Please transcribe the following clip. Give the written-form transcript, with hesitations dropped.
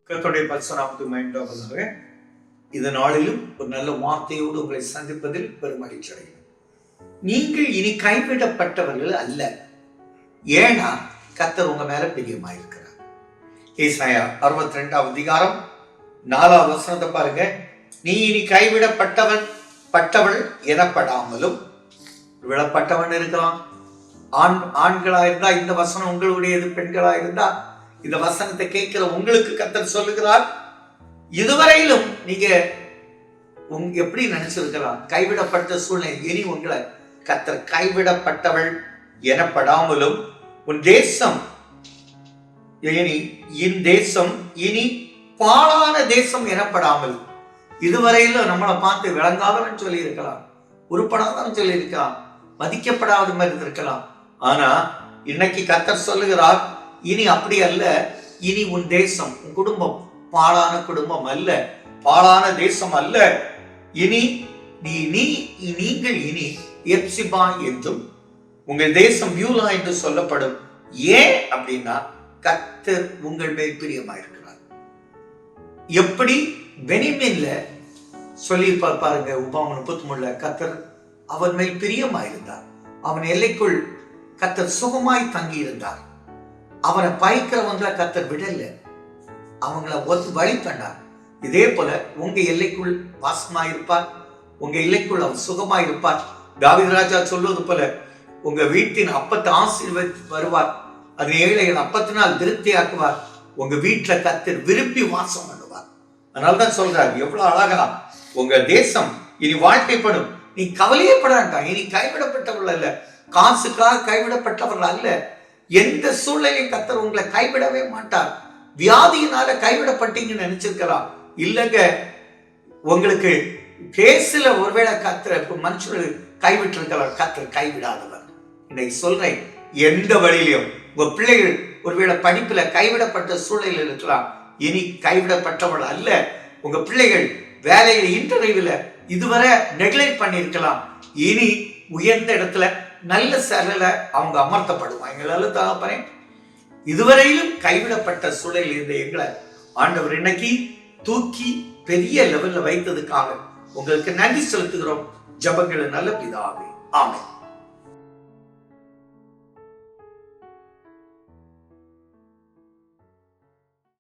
கர்த்தருடைய பரிசுத்தநாமத்துக்கு மகிமையுண்டாவதாக. இந்த நாளிலும் ஒரு நல்ல வார்த்தையோடு உங்களை சந்திப்பதில் பெருமகிழ்ச்சி அடைகிறேன். நீங்கள் இனி கைவிடப்பட்டவர்கள் அல்ல, ஏன்னா கர்த்தர் உங்க மேல பிரியமாயிருக்கிறார். ஏசாயா 62 அதிகாரம் 4வது வசனத்தை பாருங்க. நீ இனி கைவிடப்பட்டவள் எனப்படாமலும், விடப்பட்டவன் இருக்கலாம், ஆண்களா இருந்தா இந்த வசனம் உங்களுடையது, பெண்களா இருந்தா இந்த வசனத்தை கேட்கிற உங்களுக்கு கர்த்தர் சொல்லுகிறார், இதுவரையிலும் நீங்க எப்படி நினைச்சிருக்கலாம் கைவிடப்பட்ட சூழ்நிலை, இனி உங்களை கர்த்தர் கைவிடப்பட்டவள் எனப்படாமலும், உன் தேசம் இனி பாழான தேசம் எனப்படாமல், இதுவரையிலும் நம்மளை பார்த்து விளங்காதவன் சொல்லி இருக்கலாம், உருப்படாதவன் சொல்லி இருக்கலாம், மதிக்கப்படாத மாதிரி இருந்திருக்கலாம். ஆனா இன்னைக்கு கர்த்தர் சொல்லுகிறார், இனி அப்படி அல்ல. இனி உன் தேசம், உன் குடும்பம் பாழான குடும்பம் அல்ல, பாழான தேசம் அல்ல. இனி நீங்கள் இனி எப்சிபா என்றும் உங்கள் தேசம் பியூலா என்று சொல்லப்படும். ஏன் அப்படின்னா கர்த்தர் உங்கள் மேல் பிரியமாயிருக்கிறார். எப்படி பெனிமின்ல சொல்லி பாருங்க, உபாகம் 33 கர்த்தர் அவன் மேல் பிரியமாயிருந்தார், அவன் எல்லைக்குள் கர்த்தர் சுகமாய் தங்கி இருந்தார், அவனை பாய்க்கிறவங்களை கர்த்தர் விடல, அவங்கள வழி பண்ணார். இதே போல உங்க எல்லைக்குள் வாசமாயிருப்பார், உங்க எல்லைக்குள் அவர் சுகமாயிருப்பார். தாவீது ராஜா சொல்வது போல, உங்க வீட்டின் அப்பத்தை ஆசீர்வதித்து வருவார், அது ஏழைகள் அப்பத்தினால் திருப்தியாக்குவார், உங்க வீட்டுல கர்த்தர் விரும்பி வாசம் பண்ணுவார். அதனால்தான் சொல்றார், எவ்வளவு அழகா உங்க தேசம் இனி வாழ்க்கைப்படும். நீ கவலையே பட வேண்டாம், இனி கைவிடப்பட்டவர்கள் அல்ல, காசுக்காக கைவிடப்பட்டவர்கள் அல்ல. எந்த சூழ்நிலையும் கர்த்தர் உங்களை கைவிடவே மாட்டார். வியாதியினால கைவிடப்பட்டீங்கன்னு நினைச்சிருக்கலாம், இல்லைங்க, உங்களுக்கு கேஸ்ல ஒருவேளை கர்த்தர் மனுஷர்கள் கைவிட்டு இருக்கலாம், கர்த்தர் கைவிடாதவர். இன்னைக்கு சொல்றேன், எந்த வழியிலையும் உங்க பிள்ளைகள் ஒருவேளை படிப்புல கைவிடப்பட்ட சூழ்நிலையில் இருக்கலாம், இனி கைவிடப்பட்டவள் அல்ல. உங்க பிள்ளைகள் வேலையில இன்டர்வியூல இதுவரை நெக்லெக்ட் பண்ணிருக்கலாம், இனி உயர்ந்த இடத்துல நல்ல சேலையில அவங்க அமர்த்தப்படுவாங்க. தகப்பனே, இதுவரையிலும் கைவிடப்பட்ட சூழலில் இருந்த எங்களை ஆண்டவர் இன்னைக்கு தூக்கி பெரிய லெவல்ல வைத்ததுக்காக உங்களுக்கு நன்றி செலுத்துகிறோம். ஜெபங்களை நல்ல பிதாவே, ஆமென்.